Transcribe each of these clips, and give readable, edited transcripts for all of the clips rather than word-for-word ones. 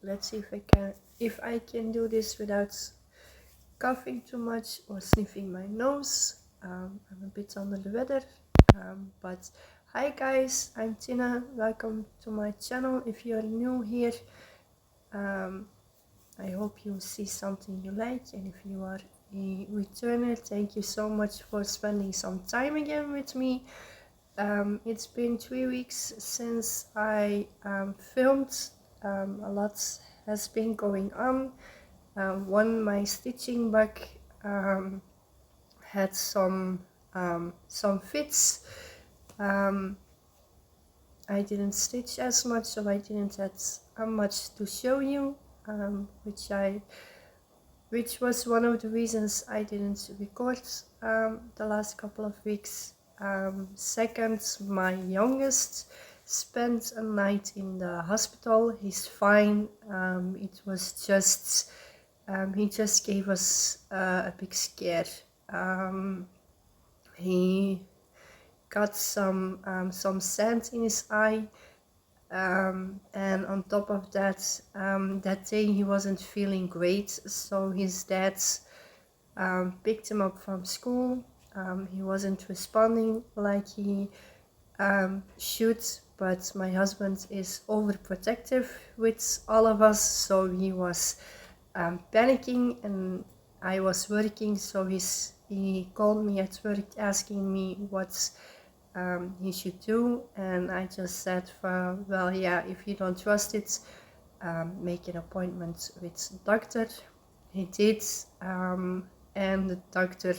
let's see if I can do this without coughing too much or sniffing my nose. I'm a bit under the weather, but hi guys, I'm Tina. Welcome to my channel. If you're new here, I hope you see something you like, and if you are a returner, thank you so much for spending some time again with me. It's been 3 weeks since I filmed. A lot has been going on. My stitching bug had some fits. I didn't stitch as much, so I didn't have much to show you, which was one of the reasons I didn't record the last couple of weeks. Second, my youngest spent a night in the hospital. He's fine. It was just he just gave us a big scare. He got some sand in his eye, and on top of that, that day he wasn't feeling great, so his dad picked him up from school. He wasn't responding like he should, but my husband is overprotective with all of us, so he was panicking, and I was working, so he called me at work asking me what he should do, and I just said, well, yeah, if you don't trust it, make an appointment with the doctor. He did, and the doctor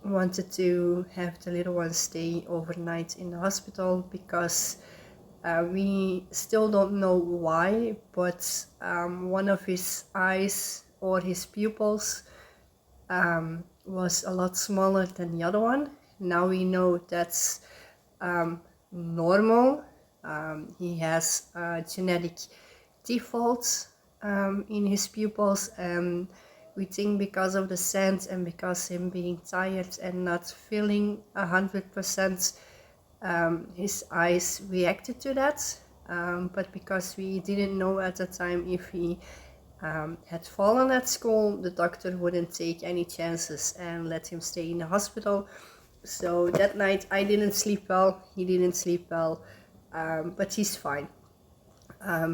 wanted to have the little one stay overnight in the hospital because we still don't know why, but one of his eyes or his pupils was a lot smaller than the other one. Now we know that's normal. He has a genetic default in his pupils, and we think because of the sand and because him being tired and not feeling 100%, his eyes reacted to that. But because we didn't know at the time if he had fallen at school, the doctor wouldn't take any chances and let him stay in the hospital. So that night I didn't sleep well, he didn't sleep well, but he's fine.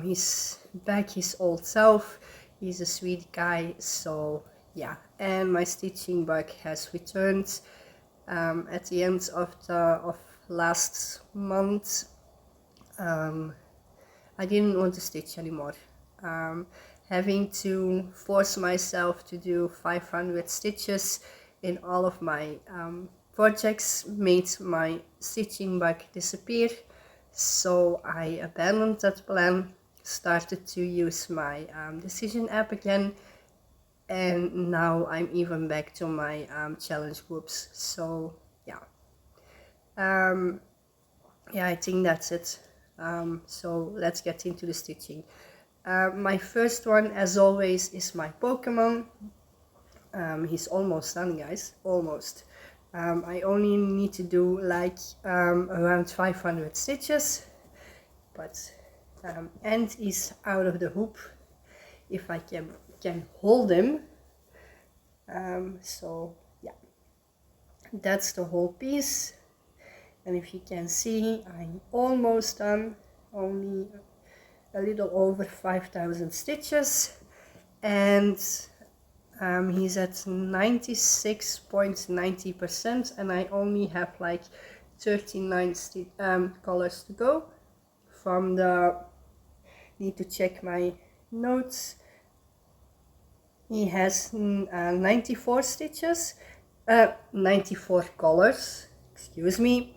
He's back his old self. He's a sweet guy, so yeah. And my stitching bug has returned at the end of last month. I didn't want to stitch anymore. Having to force myself to do 500 stitches in all of my projects made my stitching bug disappear. So I abandoned that plan, started to use my decision app again, and now I'm even back to my challenge groups. So yeah, yeah, I think that's it. So let's get into the stitching. My first one, as always, is my Pokemon. He's almost done, guys, almost. I only need to do like around 500 stitches, but and he's out of the hoop if I can hold him. So yeah, that's the whole piece, and if you can see, I'm almost done. Only a little over 5,000 stitches, and he's at 96.90%, and I only have like 39 colors to go. From the, need to check my notes, he has 94 stitches, 94 colors, excuse me,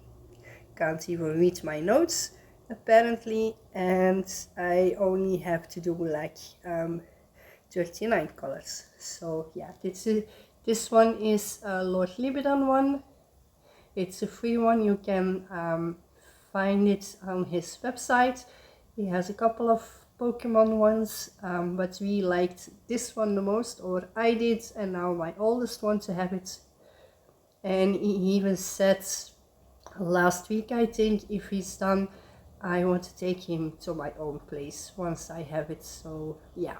can't even read my notes apparently, and I only have to do like 39 colors. So yeah, this one is a Lord Libidon one. It's a free one. You can find it on his website. He has a couple of Pokemon ones, but we liked this one the most, or I did, and now my oldest wants to have it. And he even said last week, I think, if he's done I want to take him to my own place once I have it, so yeah.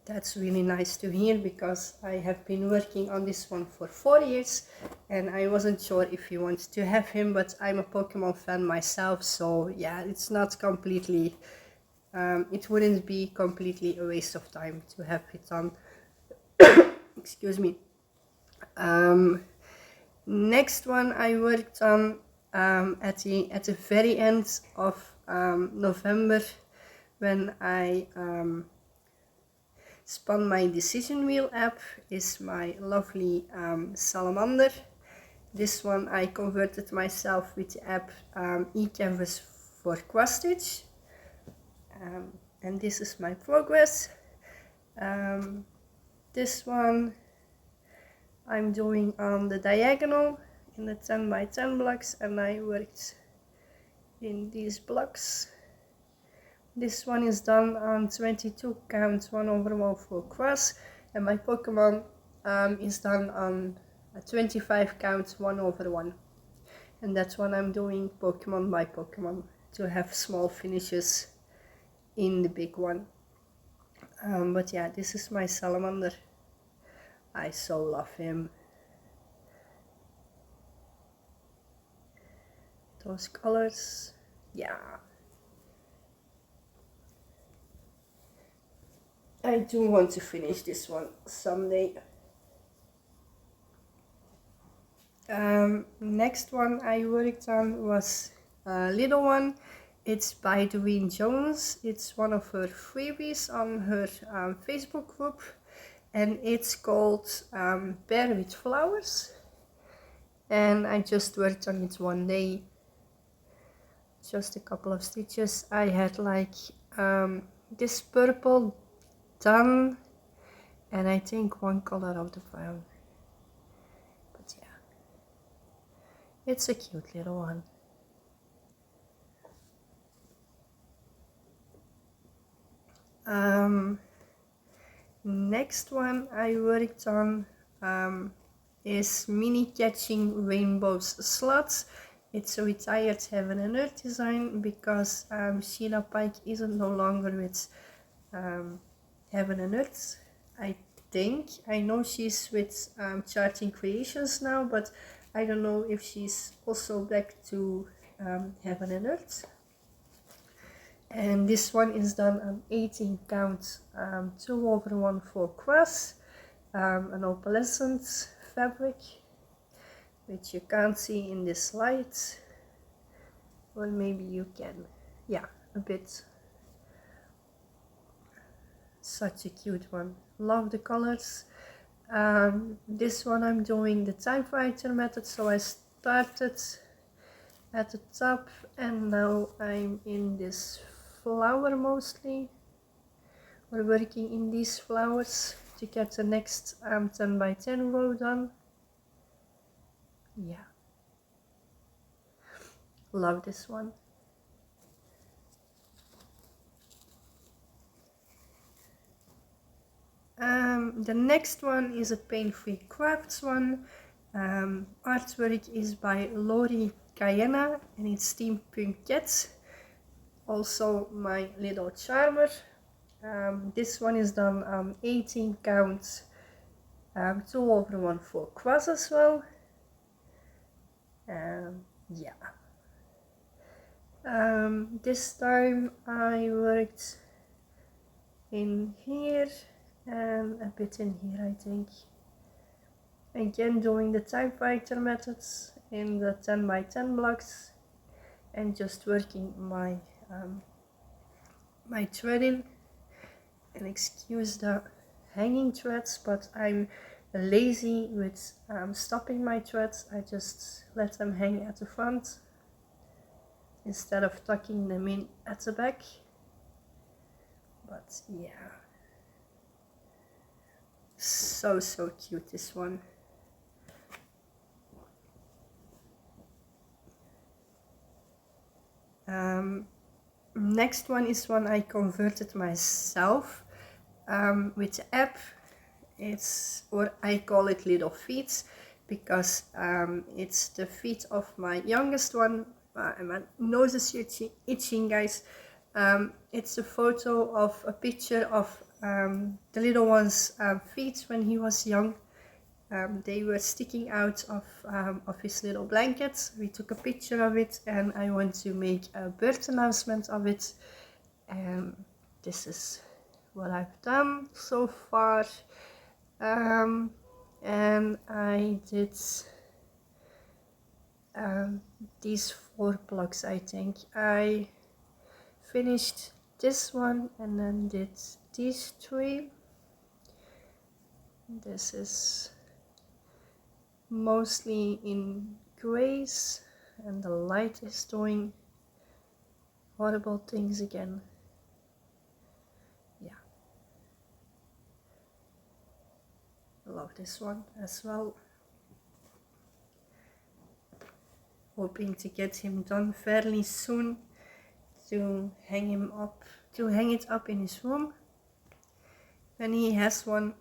That's really nice to hear, because I have been working on this one for 4 years and I wasn't sure if you want to have him, but I'm a Pokemon fan myself, so yeah, it's not completely, it wouldn't be completely a waste of time to have it on. Excuse me. Next one I worked on at the very end of November, when I spun my decision wheel app, is my lovely salamander. This one I converted myself with the app eCanvas for cross stitch, and this is my progress. This one I'm doing on the diagonal in the 10 by 10 blocks, and I worked in these blocks. This one is done on 22 count 1/1 full cross, and my Pokemon is done on a 25 count 1/1, and that's what I'm doing Pokemon by Pokemon to have small finishes in the big one. But yeah, this is my salamander. I so love him. Those colors, yeah. I do want to finish this one someday. Next one I worked on was a little one. It's by Dwayne Jones. It's one of her freebies on her Facebook group, and it's called Bear with Flowers. And I just worked on it one day, just a couple of stitches. I had like this purple done, and I think one color of the brown, but yeah, it's a cute little one. Next one I worked on is Mini Catching Rainbows Slots. It's a retired Heaven and Earth design, because Sheila Pike isn't no longer with Heaven and Earth, I think. I know she's with Charting Creations now, but I don't know if she's also back to Heaven and Earth. And this one is done on 18 count 2/1 full cross, an opalescent fabric, which you can't see in this light. Well, maybe you can. Yeah, a bit. Such a cute one. Love the colors. This one I'm doing the typewriter method, so I started at the top and now I'm in this flower mostly. We're working in these flowers to get the next 10 by 10 row done. Yeah, love this one. The next one is a Painfree Crafts one. Artwork is by Lori Cayena and it's Steampunk Cats. Also my little charmer. This one is done on 18 count 2/1 full cross as well. Yeah. This time I worked in here and a bit in here, I think. Again, doing the typewriter methods in the 10 by 10 blocks and just working my my threading. And excuse the hanging threads, but I'm lazy with stopping my threads. I just let them hang at the front instead of tucking them in at the back. But yeah, so cute, this one. Next one is one I converted myself with the app. It's, or I call it Little Feet. because it's the feet of my youngest one. My nose is itching, guys. It's a photo of a picture of the little one's feet when he was young. They were sticking out of his little blankets. We took a picture of it, and I want to make a birth announcement of it. This is what I've done so far. And I did these 4 blocks, I think. I finished this one and then did these 3. This is mostly in grays, and the light is doing horrible things again. Yeah, I love this one as well. Hoping to get him done fairly soon to hang it up in his room when he has one.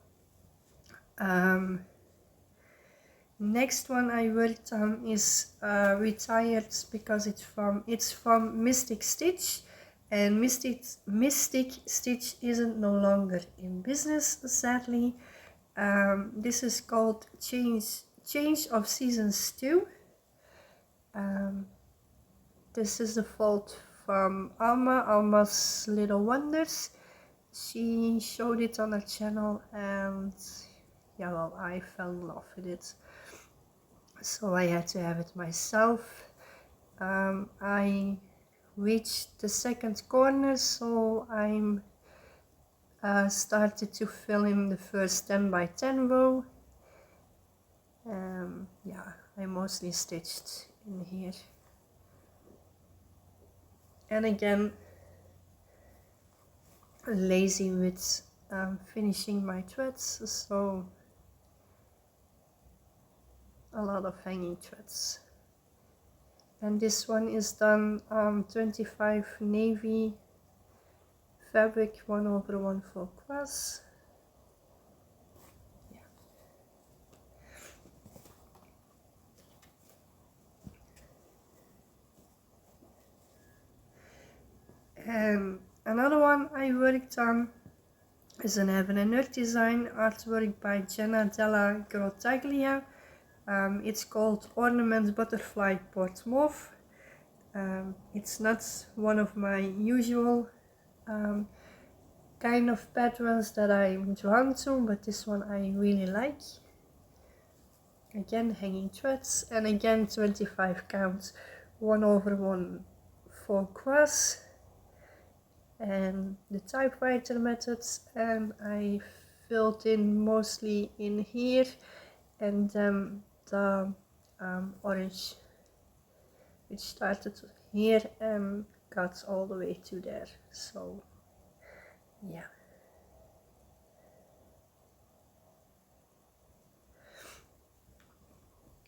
Next one I worked on is retired because it's from Mystic Stitch, and Mystic Stitch isn't no longer in business, sadly. This is called Change of Seasons 2. This is the fault from Alma's Little Wonders. She showed it on her channel, and yeah, well, I fell in love with it, so I had to have it myself. I reached the second corner, so I'm started to fill in the first 10 by 10 row. Yeah, I mostly stitched in here. And again, lazy with finishing my threads, so a lot of hanging threads. And this one is done 25 navy fabric 1/1 full cross. And another one I worked on is an Heaven and Earth design artwork by Jenna Della Grottaglia. It's called Ornament Butterfly Port Mauve. It's not one of my usual kind of patterns that I'm drawn to, but this one I really like. Again, hanging threads, and again 25 count 1/1 full cross, and the typewriter methods, and I filled in mostly in here, and then the orange, which started here and got all the way to there. So yeah,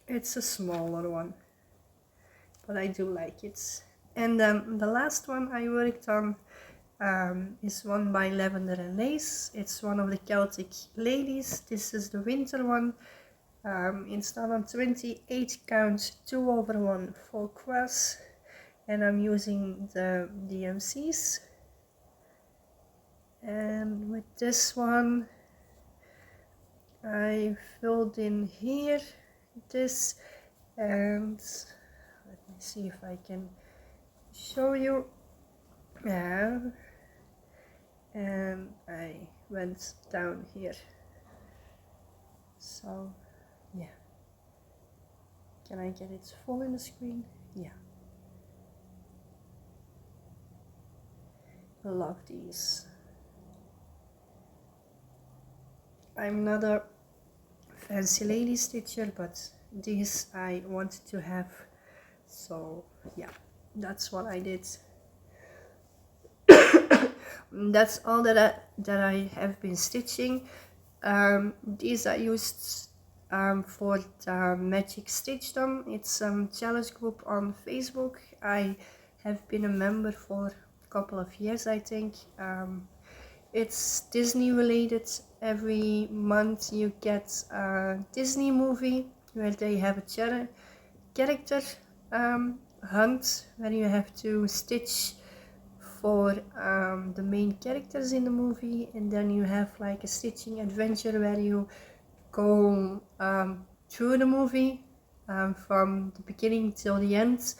it's a smaller one, but I do like it. And the last one I worked on is one by Lavender and Lace. It's one of the Celtic Ladies. This is the winter one. It's done on 28 count 2/1 full cross, and I'm using the DMCs. And with this one I filled in here this, and let me see if I can show you. And I went down here, so yeah, can I get it full in the screen? Yeah, I love these. I'm not a fancy lady stitcher, but these I wanted to have, so yeah, that's what I did. That's all that I have been stitching. These I used for the Magic Stitch Done. It's challenge group on Facebook. I have been a member for a couple of years, I think. It's Disney related. Every month you get a Disney movie, where they have a character hunt where you have to stitch for the main characters in the movie, and then you have like a stitching adventure where you go through the movie from the beginning till the end,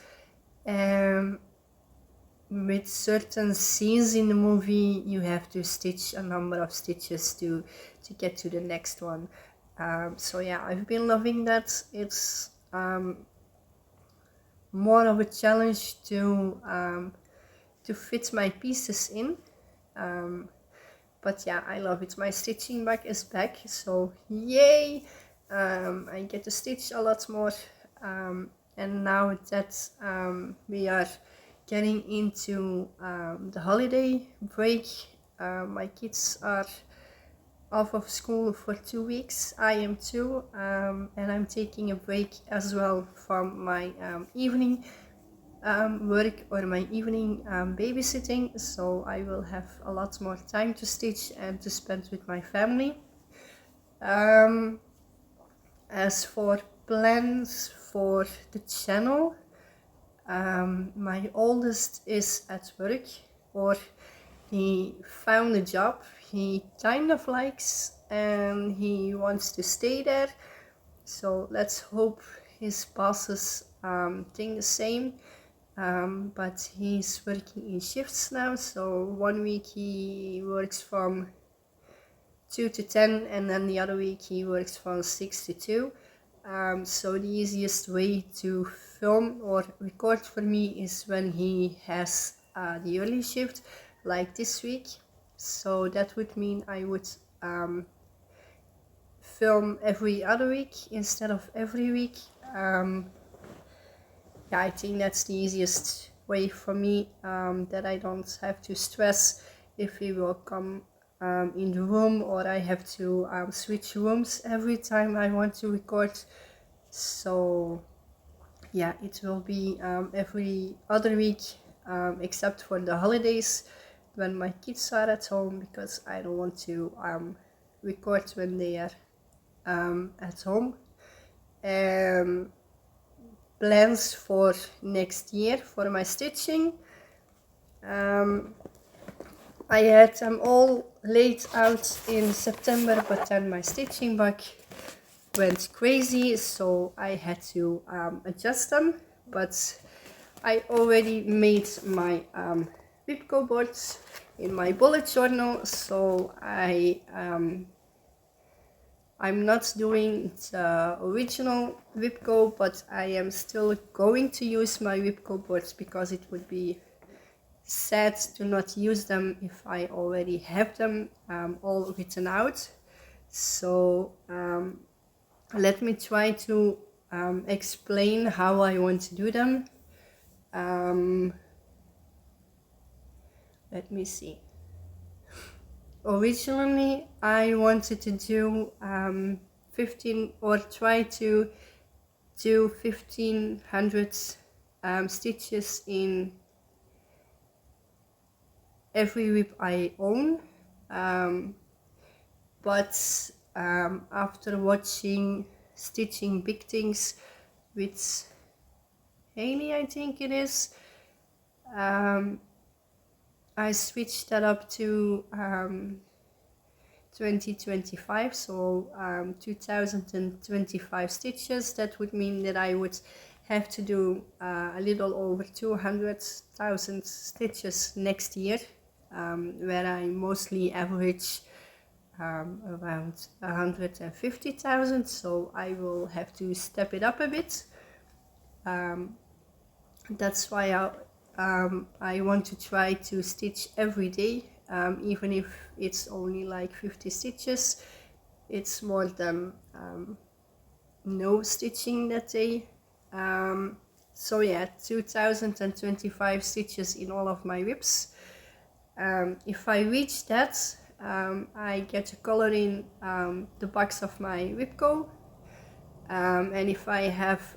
with certain scenes in the movie you have to stitch a number of stitches to get to the next one. So yeah, I've been loving that. It's more of a challenge to fit my pieces in, but yeah, I love it. My stitching bag is back, so yay! I get to stitch a lot more, and now that we are getting into the holiday break, my kids are off of school for 2 weeks. I am too, and I'm taking a break as well from my evening work or my evening babysitting, so I will have a lot more time to stitch and to spend with my family. As for plans for the channel, my oldest is at work, or he found a job he kind of likes and he wants to stay there, so let's hope his bosses think the same. But he's working in shifts now, so 1 week he works from 2 to 10 and then the other week he works from 6 to 2. So the easiest way to film or record for me is when he has the early shift, like this week. So that would mean I would film every other week instead of every week. Yeah, I think that's the easiest way for me, that I don't have to stress if he will come in the room, or I have to switch rooms every time I want to record. So yeah, it will be every other week, except for the holidays when my kids are at home, because I don't want to record when they are at home. Plans for next year for my stitching, I had them all laid out in September, but then my stitching bug went crazy, so I had to adjust them. But I already made my WIP go boards in my bullet journal, so I'm not doing the original WIP go, but I am still going to use my WIP go boards, because it would be sad to not use them if I already have them all written out. So let me try to explain how I want to do them. Let me see. Originally I wanted to do 15, or try to do 1500 stitches in every WIP I own, but after watching Stitching Big Things with Haley, I think it is, I switched that up to 2025, so 2025 stitches. That would mean that I would have to do a little over 200,000 stitches next year, where I mostly average around 150,000, so I will have to step it up a bit. That's why I want to try to stitch every day, even if it's only like 50 stitches. It's more than no stitching that day. So yeah, 2025 stitches in all of my WIPs. If I reach that, I get to color in the box of my WIP go, and if I have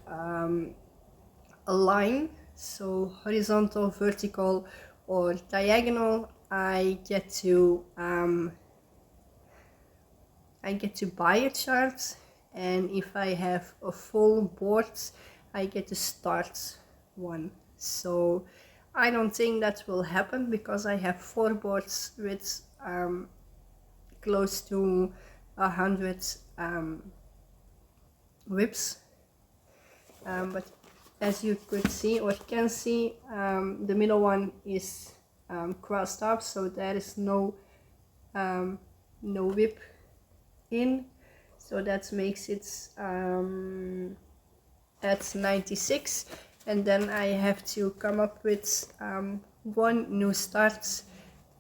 a line, so horizontal, vertical or diagonal, I get to buy a chart, and if I have a full board I get to start one. So I don't think that will happen because I have 4 boards with close to 100 WIPs, but as you could see or can see, the middle one is crossed up, so there is no WIP in, so that makes it at 96, and then I have to come up with one new start,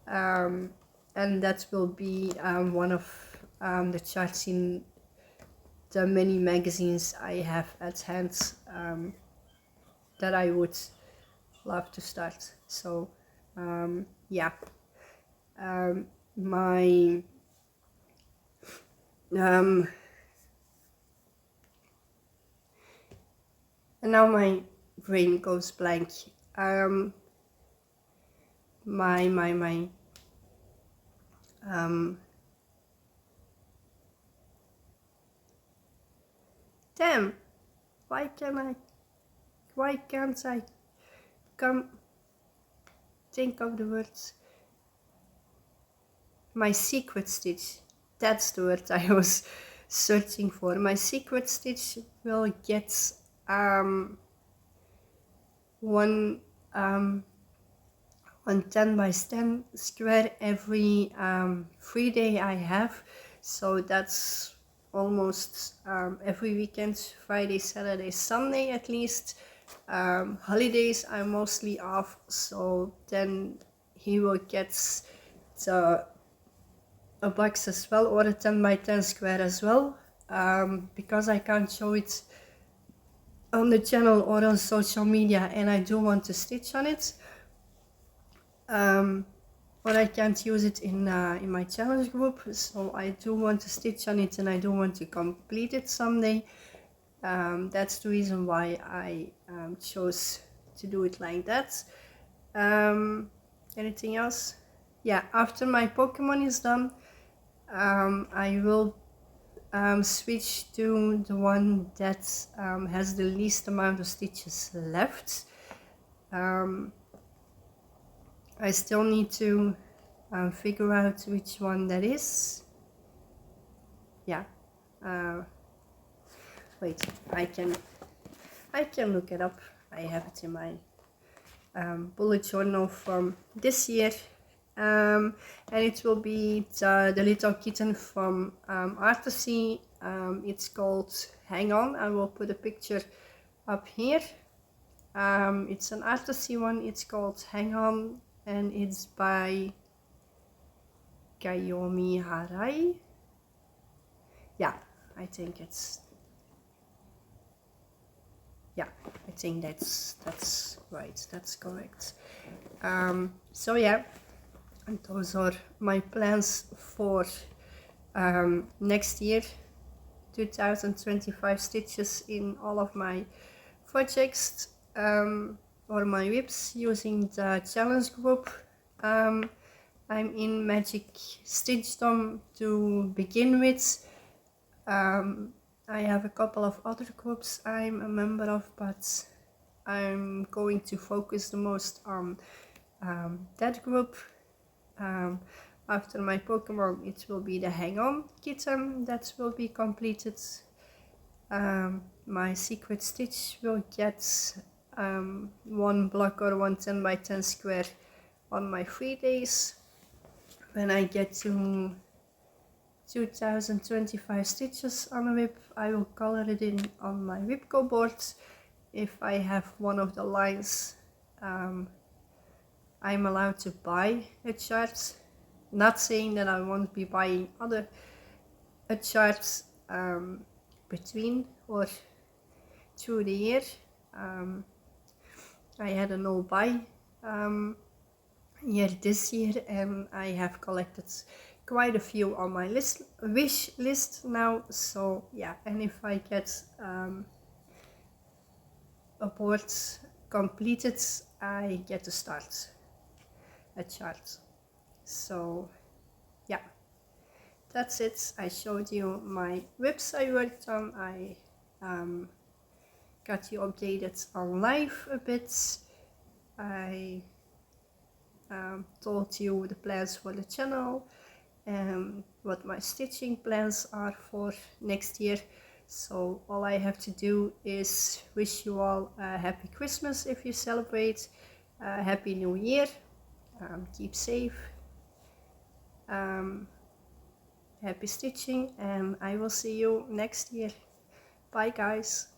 and that will be one of the charts in the many magazines I have at hand that I would love to start. So yeah, my and now my brain goes blank. My damn, why can't I come think of the words? My secret stitch, that's the word I was searching for. My secret stitch will get one 10 by 10 square every free day I have, so that's almost every weekend, Friday, Saturday, Sunday at least. Holidays I'm mostly off, so then he will get a box as well, or a 10 by 10 square as well, because I can't show it on the channel or on social media and I do want to stitch on it, but I can't use it in my challenge group, so I do want to stitch on it and I do want to complete it someday. That's the reason why I chose to do it like that. Anything else? Yeah, after my Pokemon is done, I will switch to the one that has the least amount of stitches left. I still need to figure out which one that is. Yeah. Wait, I can look it up. I have it in my bullet journal from this year, and it will be the little kitten from Artasy. It's called Hang On. I will put a picture up here. It's an Artasy one. It's called Hang On, and it's by Kayomi Harai. Yeah, I think it's, yeah, I think that's right, that's correct. So yeah, and those are my plans for next year, 2025 stitches in all of my projects, or my WIPs using the challenge group. I'm in Magic Stitchdom to begin with. I have a couple of other groups I'm a member of, but I'm going to focus the most on that group. After my Pokemon, it will be the Hang On kitten that will be completed. My secret stitch will get one block or one 10 by 10 square on my free days. When I get to 2025 stitches on a WIP, I will color it in on my WIPCO board. If I have one of the lines, I'm allowed to buy a chart. Not saying that I won't be buying other charts between or through the year. I had a no buy year this year, and I have collected quite a few on my wish list now. So yeah, and if I get a board completed, I get to start a chart. So yeah, that's it. I showed you my WIPs I worked on. I got you updated on life a bit. I told you the plans for the channel and what my stitching plans are for next year. So all I have to do is wish you all a happy Christmas if you celebrate, a happy New Year, keep safe, happy stitching, and I will see you next year. Bye guys.